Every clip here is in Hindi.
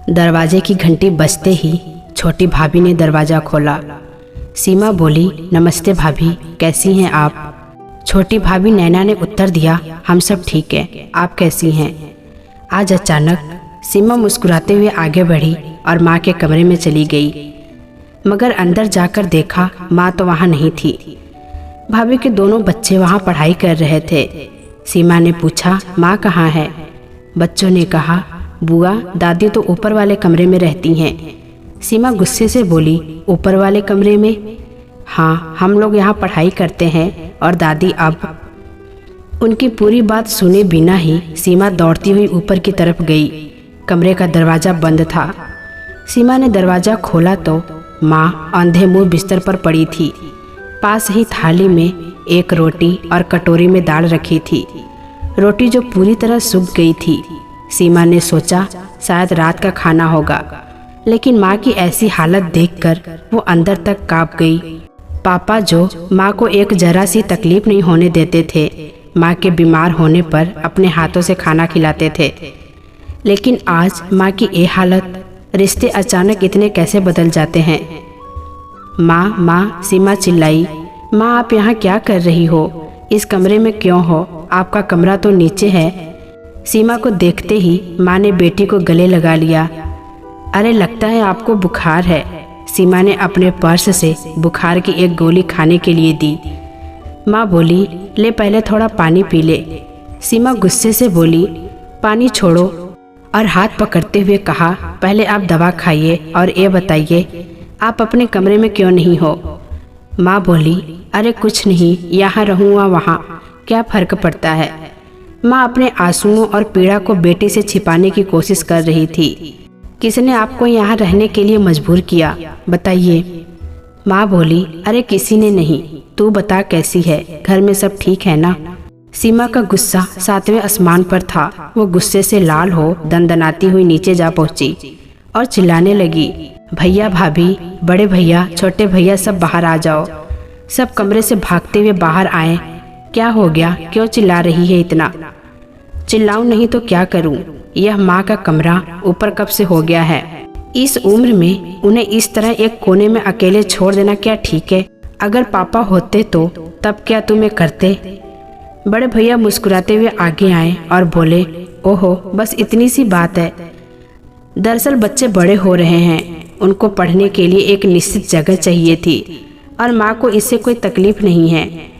दरवाजे की घंटी बजते ही छोटी भाभी ने दरवाज़ा खोला। सीमा बोली, नमस्ते भाभी, कैसी हैं आप? छोटी भाभी नैना ने उत्तर दिया, हम सब ठीक हैं, आप कैसी हैं? आज अचानक सीमा मुस्कुराते हुए आगे बढ़ी और माँ के कमरे में चली गई, मगर अंदर जाकर देखा माँ तो वहाँ नहीं थी। भाभी के दोनों बच्चे वहाँ पढ़ाई कर रहे थे। सीमा ने पूछा, माँ कहाँ है? बच्चों ने कहा, बुआ दादी तो ऊपर वाले कमरे में रहती हैं। सीमा गुस्से से बोली, ऊपर वाले कमरे में? हाँ, हम लोग यहाँ पढ़ाई करते हैं और दादी अब। उनकी पूरी बात सुने बिना ही सीमा दौड़ती हुई ऊपर की तरफ गई। कमरे का दरवाज़ा बंद था। सीमा ने दरवाज़ा खोला तो माँ अंधे मुँह बिस्तर पर पड़ी थी। पास ही थाली में एक रोटी और कटोरी में दाल रखी थी, रोटी जो पूरी तरह सूख गई थी। सीमा ने सोचा शायद रात का खाना होगा, लेकिन माँ की ऐसी हालत देखकर वो अंदर तक कांप गई। पापा जो माँ को एक जरा सी तकलीफ नहीं होने देते थे, माँ के बीमार होने पर अपने हाथों से खाना खिलाते थे, लेकिन आज माँ की ये हालत, रिश्ते अचानक इतने कैसे बदल जाते हैं। माँ माँ, सीमा चिल्लाई, माँ आप यहाँ क्या कर रही हो? इस कमरे में क्यों हो? आपका कमरा तो नीचे है। सीमा को देखते ही माँ ने बेटी को गले लगा लिया। अरे लगता है आपको बुखार है। सीमा ने अपने पर्स से बुखार की एक गोली खाने के लिए दी। माँ बोली, ले पहले थोड़ा पानी पी ले। सीमा गुस्से से बोली, पानी छोड़ो, और हाथ पकड़ते हुए कहा, पहले आप दवा खाइए और ये बताइए आप अपने कमरे में क्यों नहीं हो? माँ बोली, अरे कुछ नहीं, यहाँ रहूँ या वहाँ क्या फ़र्क पड़ता है। माँ अपने आंसुओं और पीड़ा को बेटी से छिपाने की कोशिश कर रही थी। किसने आपको यहाँ रहने के लिए मजबूर किया, बताइए। माँ बोली, अरे किसी ने नहीं, तू बता कैसी है, घर में सब ठीक है ना? सीमा का गुस्सा 7वें आसमान पर था। वो गुस्से से लाल हो दंदनाती हुई नीचे जा पहुंची और चिल्लाने लगी, भैया भाभी, बड़े भैया, छोटे भैया, सब बाहर आ जाओ। सब कमरे से भागते हुए बाहर आए। क्या हो गया, क्यों चिल्ला रही है इतना? चिल्लाऊं नहीं तो क्या करूं? यह माँ का कमरा ऊपर कब से हो गया है। इस उम्र में उन्हें इस तरह एक कोने में अकेले छोड़ देना क्या ठीक है? अगर पापा होते तो तब क्या तुम्हें करते? बड़े भैया मुस्कुराते हुए आगे आए और बोले, ओहो बस इतनी सी बात है। दरअसल बच्चे बड़े हो रहे हैं, उनको पढ़ने के लिए एक निश्चित जगह चाहिए थी और माँ को इससे कोई तकलीफ नहीं है।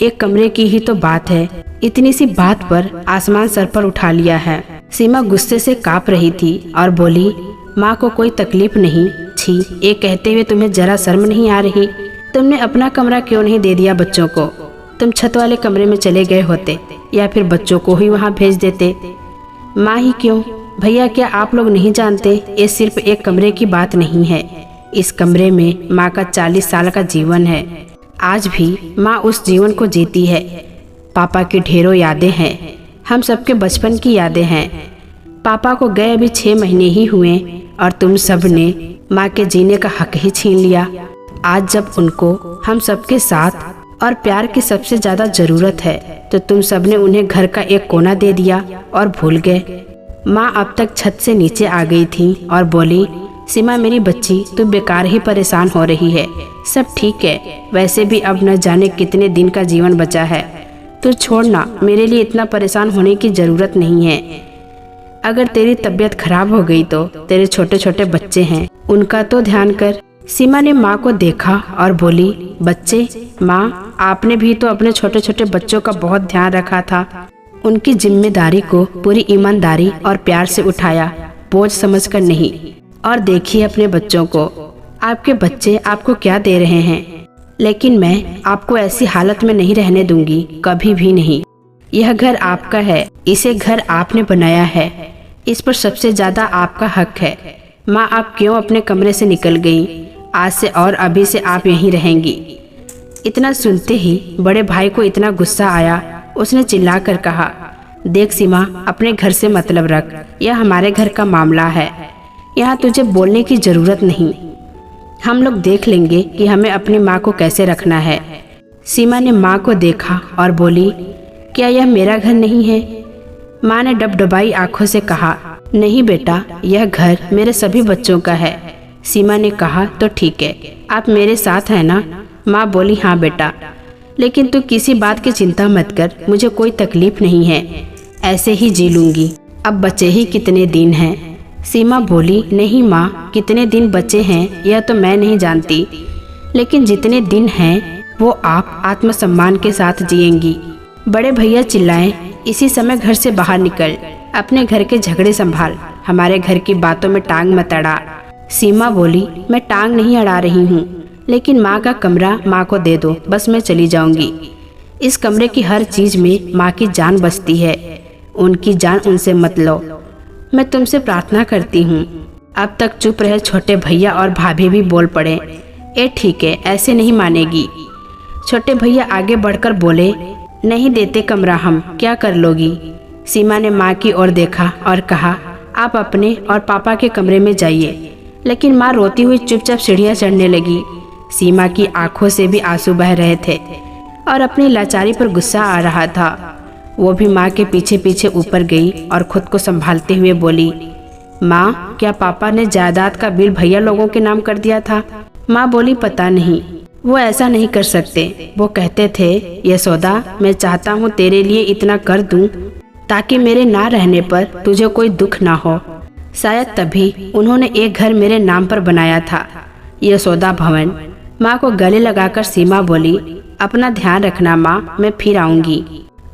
एक कमरे की ही तो बात है, इतनी सी बात पर आसमान सर पर उठा लिया है। सीमा गुस्से से कांप रही थी और बोली, माँ को कोई तकलीफ नहीं? छी, ये कहते हुए तुम्हें जरा शर्म नहीं आ रही? तुमने अपना कमरा क्यों नहीं दे दिया बच्चों को? तुम छत वाले कमरे में चले गए होते या फिर बच्चों को ही वहाँ भेज देते। माँ ही क्यों भैया, क्या आप लोग नहीं जानते ये सिर्फ एक कमरे की बात नहीं है। इस कमरे में माँ का 40 साल का जीवन है। आज भी माँ उस जीवन को जीती है। पापा की ढेरों यादें हैं, हम सबके बचपन की यादें हैं। पापा को गए अभी 6 महीने ही हुए और तुम सब ने माँ के जीने का हक ही छीन लिया। आज जब उनको हम सबके साथ और प्यार की सबसे ज़्यादा ज़रूरत है तो तुम सब ने उन्हें घर का एक कोना दे दिया और भूल गए। माँ अब तक छत से नीचे आ गई थी और बोली, सीमा मेरी बच्ची, तू बेकार ही परेशान हो रही है। सब ठीक है, वैसे भी अब न जाने कितने दिन का जीवन बचा है। तू छोड़ना, मेरे लिए इतना परेशान होने की ज़रूरत नहीं है। अगर तेरी तबीयत खराब हो गई तो तेरे छोटे छोटे बच्चे हैं, उनका तो ध्यान कर। सीमा ने माँ को देखा और बोली, बच्चे? माँ, आपने भी तो अपने छोटे छोटे बच्चों का बहुत ध्यान रखा था। उनकी जिम्मेदारी को पूरी ईमानदारी और प्यार से उठाया, बोझ समझकर नहीं। और देखिए अपने बच्चों को, आपके बच्चे आपको क्या दे रहे हैं। लेकिन मैं आपको ऐसी हालत में नहीं रहने दूंगी, कभी भी नहीं। यह घर आपका है, इसे घर आपने बनाया है, इस पर सबसे ज़्यादा आपका हक है। माँ, आप क्यों अपने कमरे से निकल गई? आज से और अभी से आप यहीं रहेंगी। इतना सुनते ही बड़े भाई को इतना गुस्सा आया, उसने चिल्लाकर कहा, देख सीमा, अपने घर से मतलब रख, यह हमारे घर का मामला है, यहाँ तुझे बोलने की ज़रूरत नहीं। हम लोग देख लेंगे कि हमें अपनी माँ को कैसे रखना है। सीमा ने माँ को देखा और बोली, क्या यह मेरा घर नहीं है? माँ ने डबडबाई आंखों से कहा, नहीं बेटा, यह घर मेरे सभी बच्चों का है। सीमा ने कहा, तो ठीक है, आप मेरे साथ हैं ना? माँ बोली, हाँ बेटा, लेकिन तू किसी बात की चिंता मत कर, मुझे कोई तकलीफ नहीं है, ऐसे ही जी लूंगी। अब बचे ही कितने दिन हैं? सीमा बोली, नहीं माँ, कितने दिन बचे हैं यह तो मैं नहीं जानती, लेकिन जितने दिन हैं वो आप आत्मसम्मान के साथ जिएंगी। बड़े भैया चिल्लाए, इसी समय घर से बाहर निकल, अपने घर के झगड़े संभाल, हमारे घर की बातों में टांग मत अड़ा। सीमा बोली, मैं टांग नहीं अड़ा रही हूँ, लेकिन माँ का कमरा माँ को दे दो, बस मैं चली जाऊंगी। इस कमरे की हर चीज में माँ की जान बसती है, उनकी जान उनसे मत लो, मैं तुमसे प्रार्थना करती हूँ। अब तक चुप रहे छोटे भैया और भाभी भी बोल पड़े, ए ठीक है, ऐसे नहीं मानेगी। छोटे भैया आगे बढ़कर बोले, नहीं देते कमरा हम, क्या कर लोगी? सीमा ने माँ की ओर देखा और कहा, आप अपने और पापा के कमरे में जाइए। लेकिन माँ रोती हुई चुपचाप सीढ़ियाँ चढ़ने लगी। सीमा की आंखों से भी आंसू बह रहे थे और अपनी लाचारी पर गुस्सा आ रहा था। वो भी माँ के पीछे पीछे ऊपर गई और खुद को संभालते हुए बोली, माँ, क्या पापा ने जायदाद का बिल भैया लोगों के नाम कर दिया था? माँ बोली, पता नहीं, वो ऐसा नहीं कर सकते। वो कहते थे, यशोदा, मैं चाहता हूँ तेरे लिए इतना कर दूं ताकि मेरे ना रहने पर तुझे कोई दुख ना हो। शायद तभी उन्होंने एक घर मेरे नाम पर बनाया था, यशोदा भवन। माँ को गले लगाकर सीमा बोली, अपना ध्यान रखना माँ, मैं फिर आऊंगी।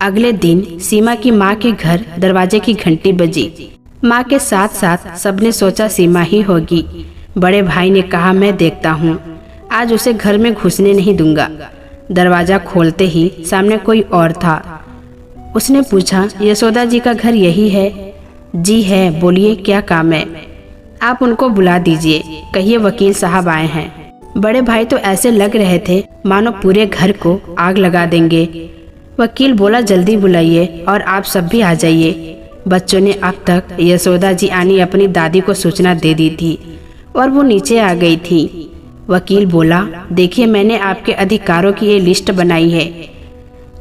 अगले दिन सीमा की माँ के घर दरवाजे की घंटी बजी। माँ के साथ साथ सबने सोचा सीमा ही होगी। बड़े भाई ने कहा, मैं देखता हूँ, आज उसे घर में घुसने नहीं दूंगा। दरवाजा खोलते ही सामने कोई और था। उसने पूछा, यशोदा जी का घर यही है? जी है, बोलिए क्या काम है? आप उनको बुला दीजिए, कहिए वकील साहब आए हैं। बड़े भाई तो ऐसे लग रहे थे मानो पूरे घर को आग लगा देंगे। वकील बोला, जल्दी बुलाइए और आप सब भी आ जाइए। बच्चों ने अब तक यशोदा जी आनी अपनी दादी को सूचना दे दी थी और वो नीचे आ गई थी। वकील बोला, देखिए, मैंने आपके अधिकारों की ये लिस्ट बनाई है।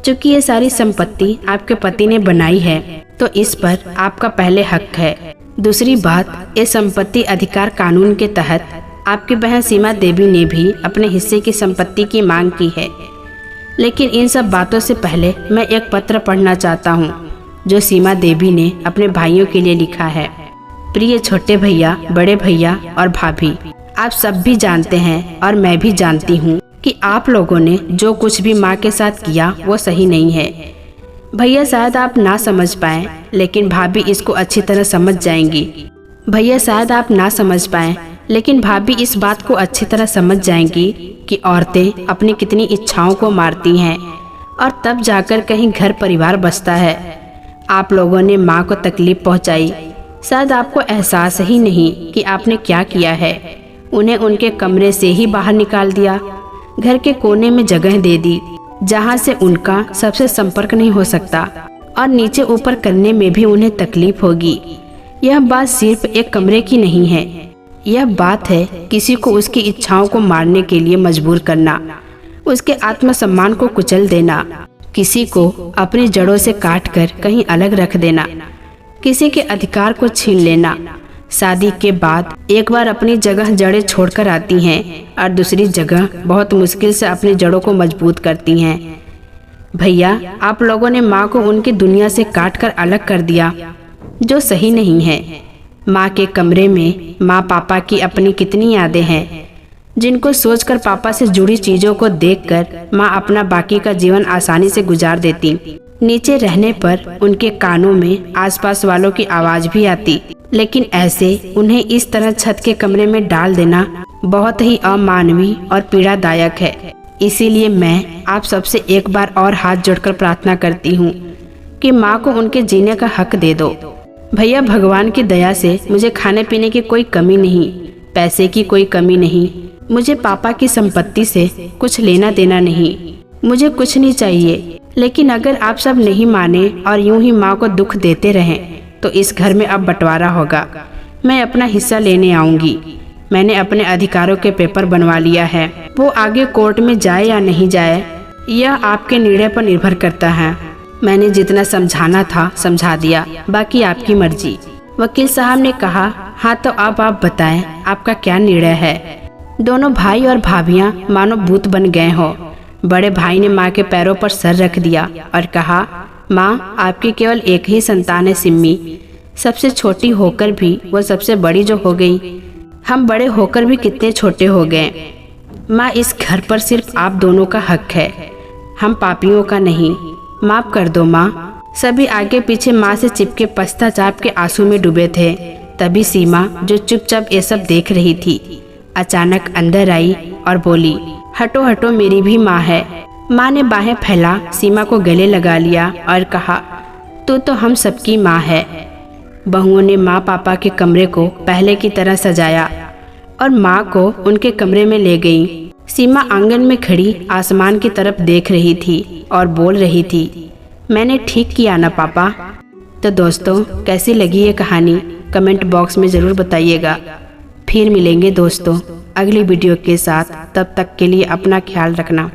चूंकि ये सारी संपत्ति आपके पति ने बनाई है तो इस पर आपका पहले हक है। दूसरी बात, ये संपत्ति अधिकार कानून के तहत आपकी बहन सीमा देवी ने भी अपने हिस्से की संपत्ति की मांग की है। लेकिन इन सब बातों से पहले मैं एक पत्र पढ़ना चाहता हूँ जो सीमा देवी ने अपने भाइयों के लिए लिखा है। प्रिय छोटे भैया, बड़े भैया और भाभी, आप सब भी जानते हैं और मैं भी जानती हूँ कि आप लोगों ने जो कुछ भी माँ के साथ किया वो सही नहीं है। भैया शायद आप ना समझ पाए, लेकिन भाभी इसको अच्छी तरह समझ जाएंगी। भैया शायद आप ना समझ पाए, लेकिन भाभी इस बात को अच्छी तरह समझ जाएंगी कि औरतें अपनी कितनी इच्छाओं को मारती हैं और तब जाकर कहीं घर परिवार बसता है। आप लोगों ने माँ को तकलीफ पहुँचाई, शायद आपको एहसास ही नहीं कि आपने क्या किया है। उन्हें उनके कमरे से ही बाहर निकाल दिया, घर के कोने में जगह दे दी जहाँ से उनका सबसे संपर्क नहीं हो सकता और नीचे ऊपर करने में भी उन्हें तकलीफ होगी। यह बात सिर्फ एक कमरे की नहीं है, यह बात है किसी को उसकी इच्छाओं को मारने के लिए मजबूर करना, उसके आत्मसम्मान को कुचल देना, किसी को अपनी जड़ों से काटकर कहीं अलग रख देना, किसी के अधिकार को छीन लेना। शादी के बाद एक बार अपनी जगह जड़ें छोड़कर आती हैं और दूसरी जगह बहुत मुश्किल से अपनी जड़ों को मजबूत करती हैं। भैया, आप लोगों ने माँ को उनकी दुनिया से काटकर अलग कर दिया, जो सही नहीं है। माँ के कमरे में माँ पापा की अपनी कितनी यादें हैं, जिनको सोचकर पापा से जुड़ी चीज़ों को देखकर माँ अपना बाकी का जीवन आसानी से गुजार देती। नीचे रहने पर उनके कानों में आसपास वालों की आवाज़ भी आती, लेकिन ऐसे उन्हें इस तरह छत के कमरे में डाल देना बहुत ही अमानवीय और पीड़ादायक है। इसीलिए मैं आप सबसे एक बार और हाथ जोड़कर प्रार्थना करती हूँ कि माँ को उनके जीने का हक दे दो। भैया, भगवान की दया से मुझे खाने पीने की कोई कमी नहीं, पैसे की कोई कमी नहीं, मुझे पापा की संपत्ति से कुछ लेना देना नहीं, मुझे कुछ नहीं चाहिए। लेकिन अगर आप सब नहीं माने और यूं ही माँ को दुख देते रहें तो इस घर में अब बंटवारा होगा। मैं अपना हिस्सा लेने आऊंगी। मैंने अपने अधिकारों के पेपर बनवा लिया है। वो आगे कोर्ट में जाए या नहीं जाए यह आपके निर्णय पर निर्भर करता है। मैंने जितना समझाना था समझा दिया, बाकी आपकी मर्जी। वकील साहब ने कहा, हाँ तो अब आप बताएं आपका क्या निर्णय है। दोनों भाई और भाभियां मानो भूत बन गए हो। बड़े भाई ने माँ के पैरों पर सर रख दिया और कहा, माँ आपकी केवल एक ही संतान है सिम्मी, सबसे छोटी होकर भी वो सबसे बड़ी जो हो गई। हम बड़े होकर भी कितने छोटे हो गए। माँ इस घर पर सिर्फ आप दोनों का हक है, हम पापियों का नहीं। माफ कर दो माँ। सभी आगे पीछे माँ से चिपके पश्चाताप के आंसू में डूबे थे। तभी सीमा जो चुपचाप ये सब देख रही थी अचानक अंदर आई और बोली, हटो हटो मेरी भी माँ है। माँ ने बाहें फैला सीमा को गले लगा लिया और कहा, तू तो हम सबकी माँ है। बहुओं ने माँ पापा के कमरे को पहले की तरह सजाया और माँ को उनके कमरे में ले गई। सीमा आंगन में खड़ी आसमान की तरफ देख रही थी और बोल रही थी, मैंने ठीक किया ना पापा। तो दोस्तों कैसी लगी ये कहानी कमेंट बॉक्स में ज़रूर बताइएगा। फिर मिलेंगे दोस्तों अगली वीडियो के साथ, तब तक के लिए अपना ख्याल रखना।